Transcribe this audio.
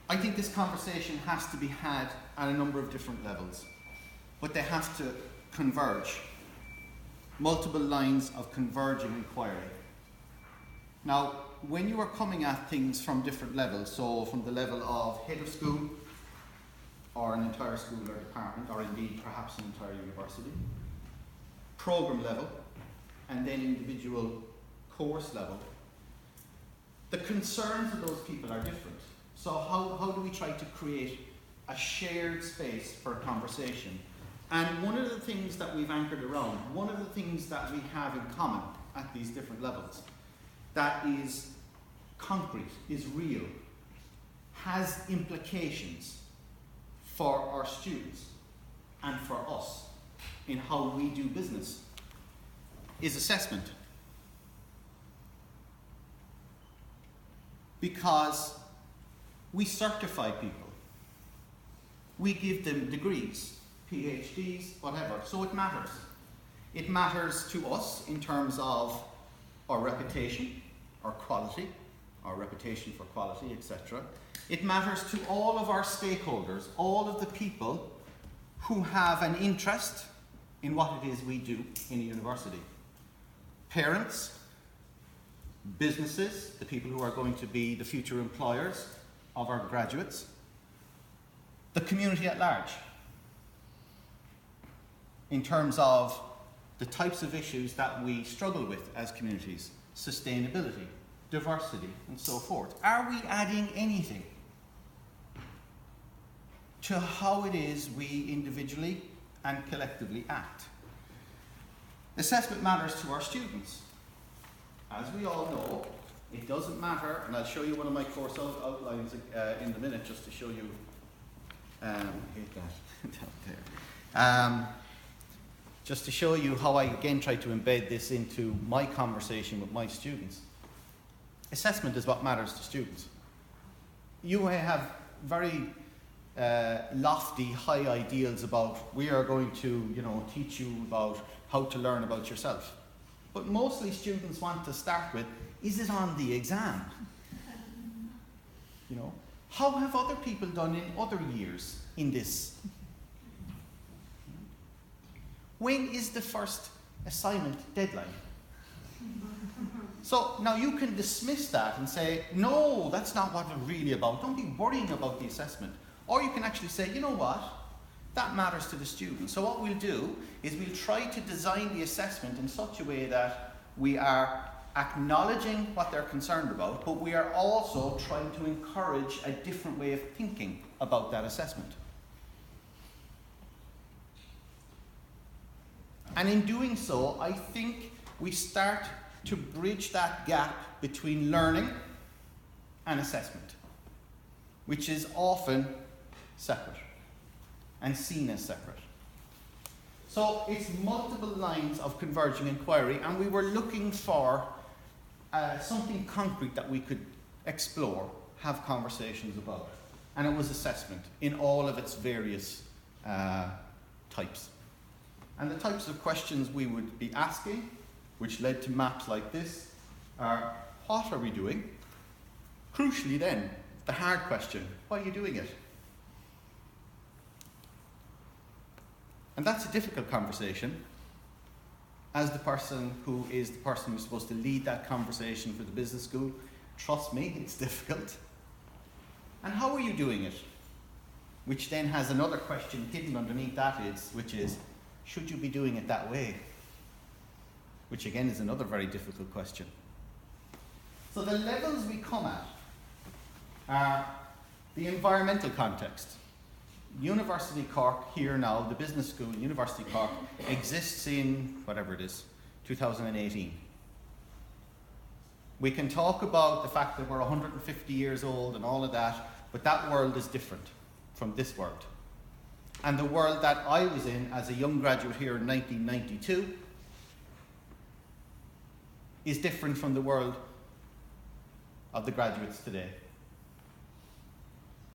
I think this conversation has to be had at a number of different levels, but they have to converge. Multiple lines of converging inquiry. Now, when you are coming at things from different levels, so from the level of head of school, or an entire school or department, or indeed perhaps an entire university, program level, and then individual course level, the concerns of those people are different. So how do we try to create a shared space for a conversation? And one of the things that we've anchored around, one of the things that we have in common at these different levels, that is concrete, is real, has implications for our students and for us in how we do business, is assessment. Because we certify people. We give them degrees, PhDs, whatever. So it matters. It matters to us in terms of our reputation, our quality, our reputation for quality, etc. It matters to all of our stakeholders, all of the people who have an interest in what it is we do in a university. Parents, businesses, the people who are going to be the future employers of our graduates, the community at large, in terms of the types of issues that we struggle with as communities, sustainability, diversity, and so forth. Are we adding anything to how it is we individually and collectively act? Assessment matters to our students. As we all know, it doesn't matter, and I'll show you one of my course outlines in a minute just to show you, hate that, down there. Just to show you how I again try to embed this into my conversation with my students. Assessment is what matters to students. You may have very lofty, high ideals about we are going to, teach you about how to learn about yourself. But mostly students want to start with, is it on the exam? How have other people done in other years in this? When is the first assignment deadline? So now you can dismiss that and say, no, that's not what it's really about. Don't be worrying about the assessment. Or you can actually say, you know what? That matters to the student. So what we'll do is we'll try to design the assessment in such a way that we are acknowledging what they're concerned about, but we are also trying to encourage a different way of thinking about that assessment. And in doing so, I think we start to bridge that gap between learning and assessment, which is often separate and seen as separate. So it's multiple lines of converging inquiry, and we were looking for something concrete that we could explore, have conversations about. And it was assessment in all of its various types. And the types of questions we would be asking, which led to maps like this, are what are we doing? Crucially then, the hard question, why are you doing it? And that's a difficult conversation. As the person who's supposed to lead that conversation for the business school, trust me, it's difficult. And how are you doing it? Which then has another question hidden underneath that, which is, should you be doing it that way? Which again is another very difficult question. So the levels we come at are the environmental context. University Cork here now, the business school, University Cork, exists in, whatever it is, 2018. We can talk about the fact that we're 150 years old and all of that, but that world is different from this world. And the world that I was in as a young graduate here in 1992 is different from the world of the graduates today.